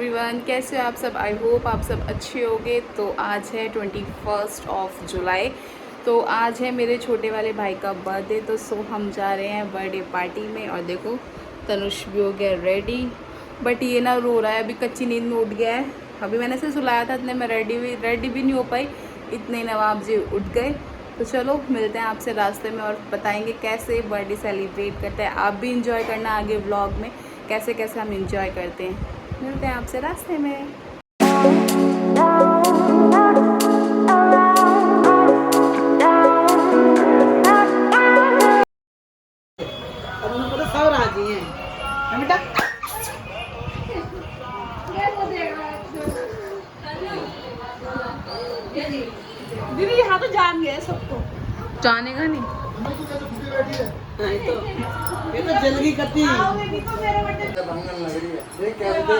Everyone, कैसे हो आप सब। आई होप आप सब अच्छे होंगे। तो आज है 21 जुलाई। तो आज है मेरे छोटे वाले भाई का बर्थडे। तो हम जा रहे हैं बर्थडे पार्टी में। और देखो तनुष भी हो गया रेडी, बट ये ना रो रहा है, अभी कच्ची नींद में उठ गया है। अभी मैंने इसे सुलाया था, इतने मैं रेडी भी नहीं हो पाई, इतने नवाब जी उठ गए। तो चलो मिलते हैं आपसे रास्ते में और बताएंगे कैसे बर्थडे सेलिब्रेट करते हैं। आप भी इंजॉय करना आगे व्लॉग में, कैसे कैसे हम इंजॉय करते हैं। मिलते हैं आपसे रास्ते में। सब राजी हैं बेटा। दीदी यहाँ तो जान गए सबको, जानेगा नहीं। ये तो जल्दी करती है।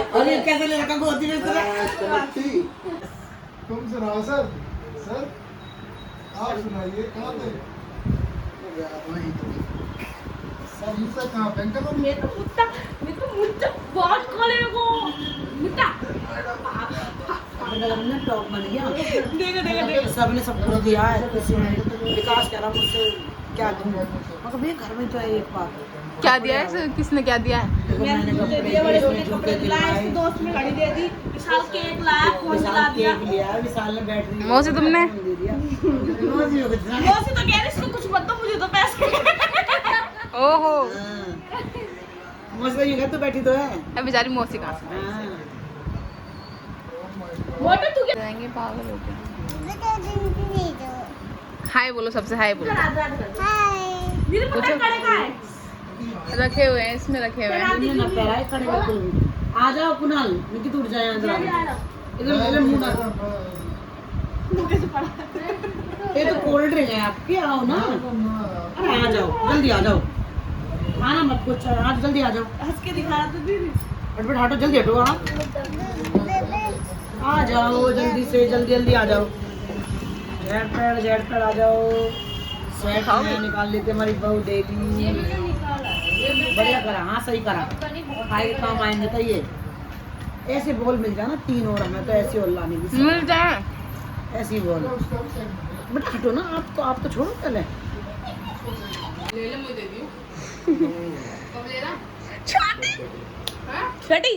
और ये कैसे लड़का को होती है। तुम सुनाओ सर। सर आप सुनाइए, कहाँ थे सर? कहाँ बैंकर में? मैं तो मुझे बहुत खोले को मुट्टा टॉप बन गया। देखो सबने सब कुछ दिया है। किसी ने विकास कह रहा मुझसे क्या दूं, मगर भैया घर में तो है एक बात। क्या दिया है सर? किसने क्या दिया है? मैंने बड़े बड़े कपड़े दिलाए, इसके दोस्त ने घड़ी दे दी, विशाल केक लाया, फोन दिला दिया, विशाल ने बैटरी मौसी तुमने दे दिया। मौसी तो कह रही इसको कुछ मत दो, मुझे तो पैसे। ओहो, मौसी ये घर तो बैठी तो है। अब बेचारी मौसी कहाँ से मोटे तू क्या जाएंगे, पागल हो गए। हाय बोलो, सबसे हाय बोलो। दीदी पता कड़े का है, रखे हुए हैं, इसमें रखे हुए हैं। ना पैराई कड़े का। आ जाओ कुणाल, निकी टूट जाए इधर इधर मुंह ना कैसे पड़ा। ये तो कोल्ड ड्रिंक है आपकी, आओ ना। अरे आ जाओ, जल्दी आ जाओ, आना मत कुछ, आज जल्दी आ जाओ। हंस के दिखा रहा तो दीदी। हटो हटो, जल्दी हटो। आ जाओ जल्दी से, जल्दी जल्दी आ जाओ। जेड पैड आ जाओ। सेट में निकाल लेते हमारी बहू डेली। बढ़िया करा, हाँ सही करा, खाए के काम आएंगे। तो ये ऐसे बोल मिल जाए ना 3 और हमें तो ऐसी और लाने की मिल जाए ऐसी बोल। बट हटो ना, आप तो छोड़ो पहले। ले ले, मुझे दे दियो। कब ले रहा? छठी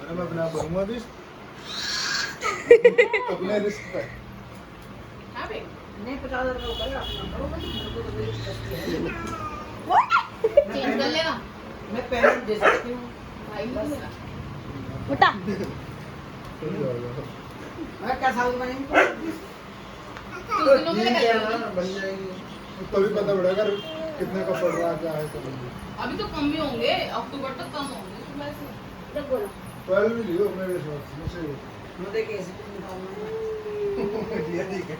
मैं अपना भरूंगा भी अपने रिस्क पे। नहीं 50,000 का होगा चेंज कर लेगा। मैं पेमेंट दे सकती हूँ। उठा मैं क्या साल बनेंगे बन जाएंगे तभी पता पड़ेगा कितने का पड़ रहा है, क्या है। अभी तो कम ही होंगे, अक्टूबर तक कम होंगे। 12 भी लियो मेरे हिसाब से। मुझे कैसे ये ठीक है,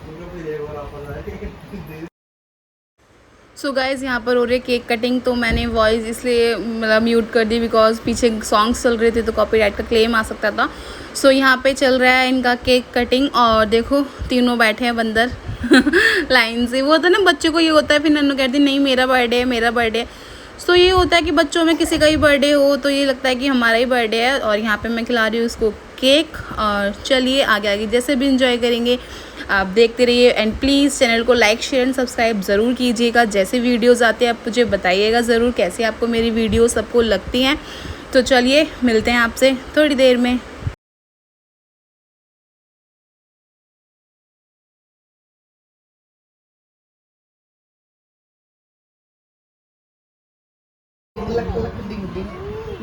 मुझे भी एक बार ऑफर आए। सो गाइज़ यहाँ पर हो रही है केक कटिंग। तो मैंने वॉइस इसलिए मतलब म्यूट कर दी बिकॉज पीछे सॉन्ग्स चल रहे थे तो कॉपीराइट का क्लेम आ सकता था। सो यहाँ पे चल रहा है इनका केक कटिंग। और देखो तीनों बैठे हैं बंदर लाइन से। वो होता है ना, बच्चों को ये होता है, फिर नन्नू कहती नहीं मेरा बर्थडे है, मेरा बर्थडे है। सो ये होता है कि बच्चों में किसी का ही बर्थडे हो तो ये लगता है कि हमारा ही बर्थडे है। और यहाँ पे मैं खिला रही हूँ उसको केक। और चलिए आगे आगे जैसे भी इंजॉय करेंगे आप देखते रहिए। एंड प्लीज़ चैनल को लाइक शेयर एंड सब्सक्राइब ज़रूर कीजिएगा। जैसे वीडियोस आते हैं आप मुझे बताइएगा ज़रूर कैसे आपको मेरी वीडियो सबको लगती हैं। तो चलिए मिलते हैं आपसे थोड़ी देर में।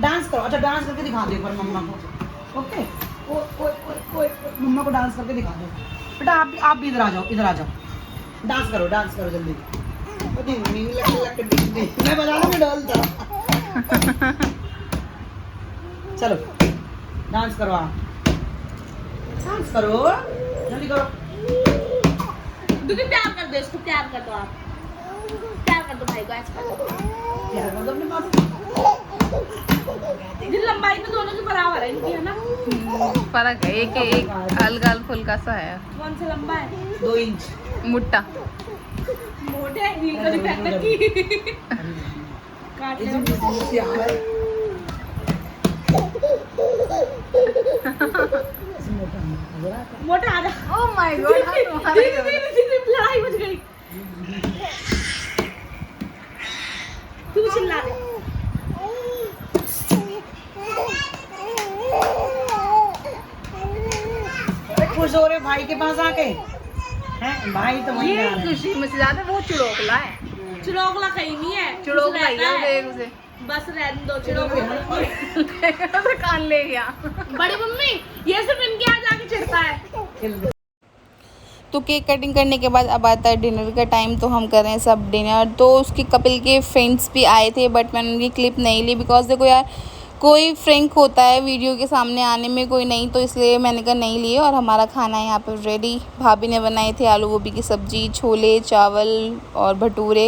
डांस करो। अच्छा डांस करके दिखा दो एक बार मम्मा को। ओके मम्मा को डांस करके दिखा दो बेटा। आप भी इधर आ जाओ, इधर आ जाओ। डांस करो जल्दी। मैं बजा लूँ डॉल था। चलो डांस करो, आप डांस करो, जल्दी करो। प्यार कर दो इसको, प्यार कर दो। आप प्यार कर दो भाई को, ऐसा कर दो। प्यार कर दो अपने पास। लंबाई तो दोनों के बराबर है इनकी, है ना? फर्क है, एक हल्का फुल्का सा है। कौन सा लंबा है? 2 इंच। मुट्टा मोटे हील का भी पहन रखी। ये जो मिस यार मोटा आ जा। ओह माय गॉड, लड़ाई मच गई। तू चिल्ला दे। खुश हो रहे भाई के पास आके हैं? भाई तो वहीं ये जा रहे हैं। खुशी मुझसे ज्यादा वो चुड़ोकला है। चुड़ोकला कहीं नहीं है, चुड़ोकला रहता ही है है। उसे बस रहने दो चुड़ोकला। उसे कान ले गया। बड़ी मम्मी ये सिर्फ इनके यहाँ जाके चिढ़ता है। तो केक कटिंग करने के बाद अब आता है डिनर का टाइम, तो हम कर रहे हैं सब डिनर। तो उसके कपिल के फ्रेंड्स भी आए थे बट मैंने उनकी क्लिप नहीं ली बिकॉज देखो यार कोई फ्रैंक होता है वीडियो के सामने आने में, कोई नहीं, तो इसलिए मैंने कहा नहीं लिए। और हमारा खाना यहाँ पर रेडी, भाभी ने बनाए थे आलू गोभी की सब्ज़ी, छोले चावल और भटूरे,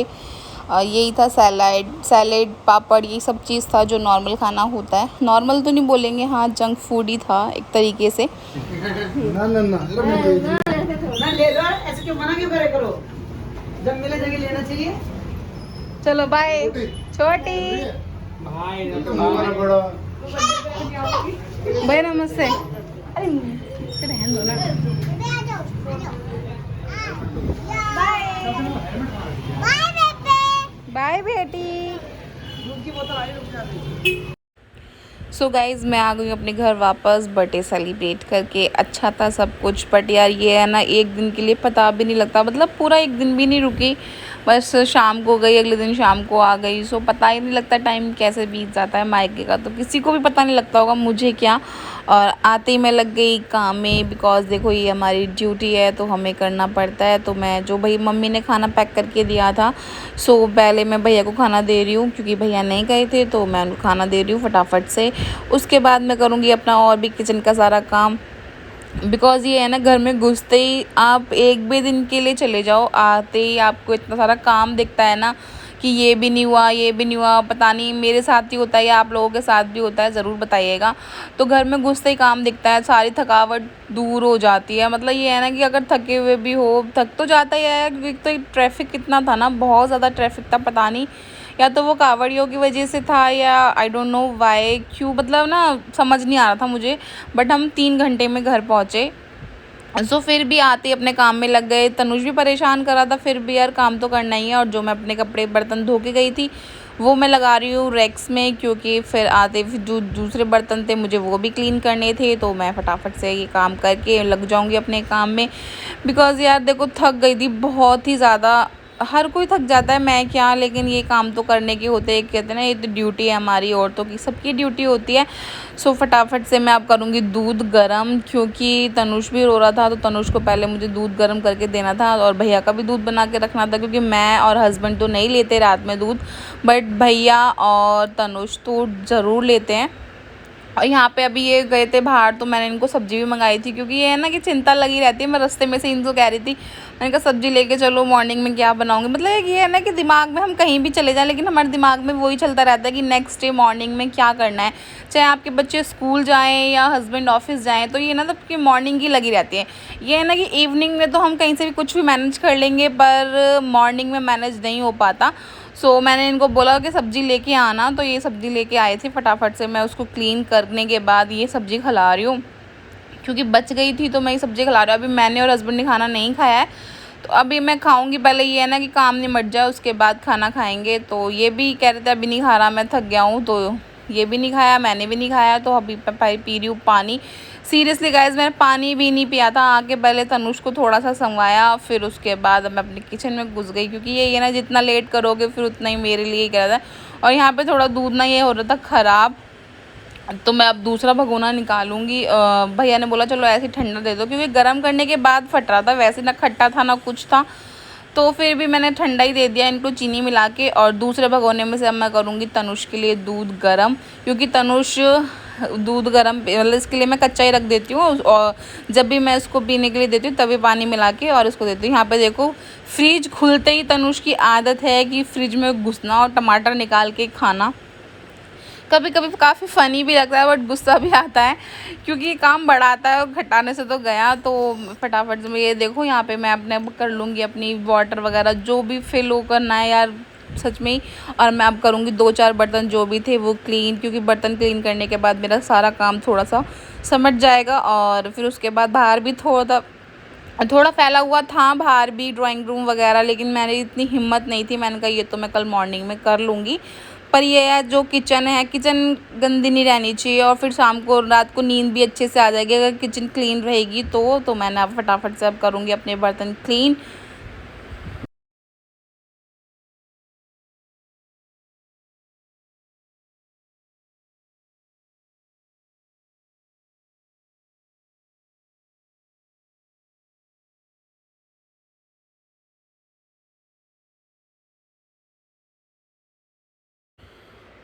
यही था, सैलेड पापड़, यही सब चीज़ था जो नॉर्मल खाना होता है। नॉर्मल तो नहीं बोलेंगे, हाँ जंक फूड ही था एक तरीके से। ना ना ना ना ले लो, ऐसे क्यों मना क्यों करे करो, जब मिले जगह लेना चाहिए। चलो बाय छोटी तुम्हारा बड़ा भाई, नमस्ते। अरे रहने दो ना। बाय बेटी। सो गाइज़ मैं आ गई हूँ अपने घर वापस बर्थडे सेलिब्रेट करके। अच्छा था सब कुछ बट यार ये है ना, एक दिन के लिए पता भी नहीं लगता, मतलब पूरा एक दिन भी नहीं रुकी, बस शाम को गई, अगले दिन शाम को आ गई। सो पता ही नहीं लगता टाइम कैसे बीत जाता है मायके का, तो किसी को भी पता नहीं लगता होगा, मुझे क्या। और आते ही मैं लग गई काम में बिकॉज़ देखो ये हमारी ड्यूटी है तो हमें करना पड़ता है। तो मैं जो भाई मम्मी ने खाना पैक करके दिया था, सो पहले मैं भैया को खाना दे रही हूँ क्योंकि भैया नहीं गए थे, तो मैं उनको खाना दे रही हूँ फटाफट से। उसके बाद मैं करूँगी अपना और भी किचन का सारा काम बिकॉज़ ये है ना, घर में घुसते ही आप एक भी दिन के लिए चले जाओ, आते ही आपको इतना सारा काम दिखता है ना कि ये भी नहीं हुआ, ये भी नहीं हुआ। पता नहीं मेरे साथ ही होता है या आप लोगों के साथ भी होता है, ज़रूर बताइएगा। तो घर में घुसते ही काम दिखता है, सारी थकावट दूर हो जाती है। मतलब ये है ना कि अगर थके हुए भी हो, थक तो जाता ही है क्योंकि तो ट्रैफिक कितना था ना, बहुत ज़्यादा ट्रैफिक था। पता नहीं या तो वो कावड़ियों की वजह से था या आई डोंट नो वाई क्यों, मतलब ना समझ नहीं आ रहा था मुझे। बट हम 3 घंटे में घर पहुँचे। सो फिर भी आते ही अपने काम में लग गए। तनुज भी परेशान कर रहा था, फिर भी यार काम तो करना ही है। और जो मैं अपने कपड़े बर्तन धो के गई थी वो मैं लगा रही हूँ रैक्स में, क्योंकि फिर आते फिर जो दूसरे बर्तन थे मुझे वो भी क्लीन करने थे। तो मैं फटाफट से ये काम करके लग जाऊँगी अपने काम में बिकॉज़ यार देखो थक गई थी बहुत ही ज़्यादा। हर कोई थक जाता है, मैं क्या, लेकिन ये काम तो करने के होते हैं। कहते हैं ना ये तो ड्यूटी है हमारी, औरतों की सबकी ड्यूटी होती है। सो फटाफट से मैं अब करूँगी दूध गरम क्योंकि तनुष भी रो रहा था, तो तनुष को पहले मुझे दूध गरम करके देना था और भैया का भी दूध बना के रखना था क्योंकि मैं और हस्बैंड तो नहीं लेते रात में दूध, बट भैया और तनुष तो ज़रूर लेते हैं। और यहाँ पे अभी ये गए थे बाहर, तो मैंने इनको सब्ज़ी भी मंगाई थी क्योंकि ये है ना कि चिंता लगी रहती है। मैं रास्ते में से इनको कह रही थी, मैंने कहा सब्ज़ी लेके चलो, मॉर्निंग में क्या बनाऊंगी। मतलब ये है ना कि दिमाग में हम कहीं भी चले जाएं लेकिन हमारे दिमाग में वही चलता रहता है कि नेक्स्ट डे मॉर्निंग में क्या करना है। चाहे आपके बच्चे स्कूल जाएँ या हस्बैंड ऑफिस जाएँ, तो ये ना तो कि मॉर्निंग की लगी रहती है। ये है ना कि इवनिंग में तो हम कहीं से भी कुछ भी मैनेज कर लेंगे पर मॉर्निंग में मैनेज नहीं हो पाता। सो मैंने इनको बोला कि सब्ज़ी लेके आना, तो ये सब्ज़ी लेके आए थे। फटाफट से मैं उसको क्लीन करने के बाद ये सब्ज़ी खिला रही हूँ क्योंकि बच गई थी, तो मैं ये सब्ज़ी खिला रही हूँ। अभी मैंने और हस्बैंड ने खाना नहीं खाया है, तो अभी मैं खाऊंगी। पहले ये है ना कि काम निमट जाए उसके बाद खाना खाएंगे। तो ये भी कह रहे थे अभी नहीं खा रहा, मैं थक गया हूँ, तो ये भी नहीं खाया, मैंने भी नहीं खाया। तो अभी मैं पी रही हूँ पानी। सीरियसली गाइज मैंने पानी भी नहीं पिया था, आके पहले तनुष को थोड़ा सा संगवाया, फिर उसके बाद मैं अपने किचन में घुस गई क्योंकि ये ना जितना लेट करोगे फिर उतना ही मेरे लिए कह रहा था। और यहाँ पे थोड़ा दूध ना ये हो रहा था ख़राब, तो मैं अब दूसरा भगोना निकालूंगी। भैया ने बोला चलो ऐसे ठंडा दे दो क्योंकि गर्म करने के बाद फट रहा था, वैसे ना खट्टा था ना कुछ था, तो फिर भी मैंने ठंडा ही दे दिया इनको चीनी मिला के। और दूसरे भगोने में से अब मैं करूँगी तनुष के लिए दूध गरम क्योंकि तनुष दूध गरम मतलब इसके लिए मैं कच्चा ही रख देती हूँ और जब भी मैं इसको पीने के लिए देती हूँ तभी पानी मिला के और इसको देती हूँ। यहाँ पे देखो फ्रिज खुलते ही तनुष की आदत है कि फ्रिज में घुसना और टमाटर निकाल के खाना। कभी कभी काफ़ी फ़नी भी लगता है बट गुस्सा भी आता है क्योंकि काम बढ़ाता है और घटाने से तो गया। तो फटाफट से ये देखो यहाँ पे मैं अपने कर लूँगी अपनी वाटर वगैरह जो भी फिल हो करना है यार, सच में ही। और मैं अब करूँगी 2-4 बर्तन जो भी थे वो क्लीन, क्योंकि बर्तन क्लीन करने के बाद मेरा सारा काम थोड़ा सा समझ जाएगा। और फिर उसके बाद बाहर भी थोड़ा फैला हुआ था, बाहर भी ड्राइंग रूम वगैरह, लेकिन मैंने इतनी हिम्मत नहीं थी, मैंने कहा ये तो मैं कल मॉर्निंग में कर लूँगी। पर ये है जो किचन है, किचन गंदी नहीं रहनी चाहिए, और फिर शाम को रात को नींद भी अच्छे से आ जाएगी अगर किचन क्लीन रहेगी तो मैंने अब फटाफट से अब करूँगी अपने बर्तन क्लीन।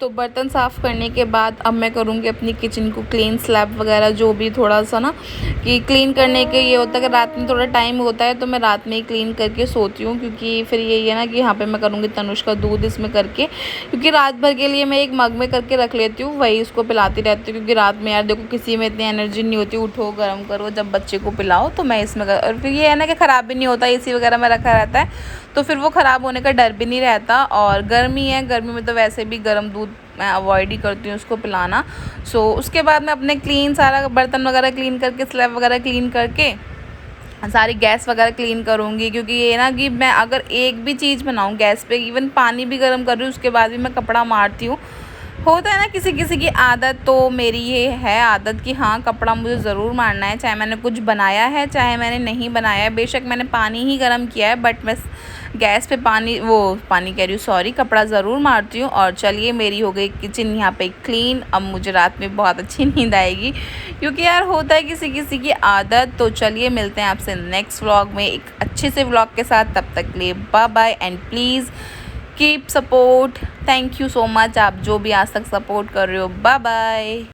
तो बर्तन साफ़ करने के बाद अब मैं करूँगी अपनी किचन को क्लीन, स्लैब वगैरह जो भी थोड़ा सा ना, कि क्लीन करने के ये होता है कि रात में थोड़ा टाइम होता है तो मैं रात में ही क्लीन करके सोती हूँ, क्योंकि फिर यही है ना कि यहाँ पे मैं करूँगी तनुष का दूध इसमें करके, क्योंकि रात भर के लिए मैं एक मग में करके रख लेती हूँ, वही उसको पिलाती रहती हूँ। क्योंकि रात में यार देखो किसी में इतनी एनर्जी नहीं होती, उठो गर्म करो, जब बच्चे को पिलाओ तो मैं इसमें और फिर ये है ना कि ख़राब भी नहीं होता, एसी वगैरह में रखा रहता है तो फिर वो ख़राब होने का डर भी नहीं रहता। और गर्मी है, गर्मी में तो वैसे भी गर्म दूध मैं अवॉइड ही करती हूँ उसको पिलाना। सो उसके बाद मैं अपने क्लीन सारा बर्तन वगैरह क्लीन करके, स्लैब वगैरह क्लीन करके सारी गैस वगैरह क्लीन करूँगी, क्योंकि ये ना कि मैं अगर एक भी चीज़ बनाऊँ गैस पे, इवन पानी भी गर्म कर रही हूँ उसके बाद भी मैं कपड़ा मारती हूँ। होता है ना किसी किसी की आदत, तो मेरी ये है आदत कि हाँ कपड़ा मुझे ज़रूर मारना है, चाहे मैंने कुछ बनाया है चाहे मैंने नहीं बनाया है। बेशक मैंने पानी ही गर्म किया है बट मैं गैस पे पानी कह रही हूँ, सॉरी, कपड़ा ज़रूर मारती हूँ। और चलिए मेरी हो गई किचन यहाँ पे क्लीन। अब मुझे रात में बहुत अच्छी नींद आएगी, क्योंकि यार होता है किसी किसी की आदत। तो चलिए मिलते हैं आपसे नेक्स्ट व्लॉग में एक अच्छे से व्लॉग के साथ। तब तक के लिए bye bye and please keep support. Thank you so much आप जो भी आज तक सपोर्ट कर रहे हो। Bye bye.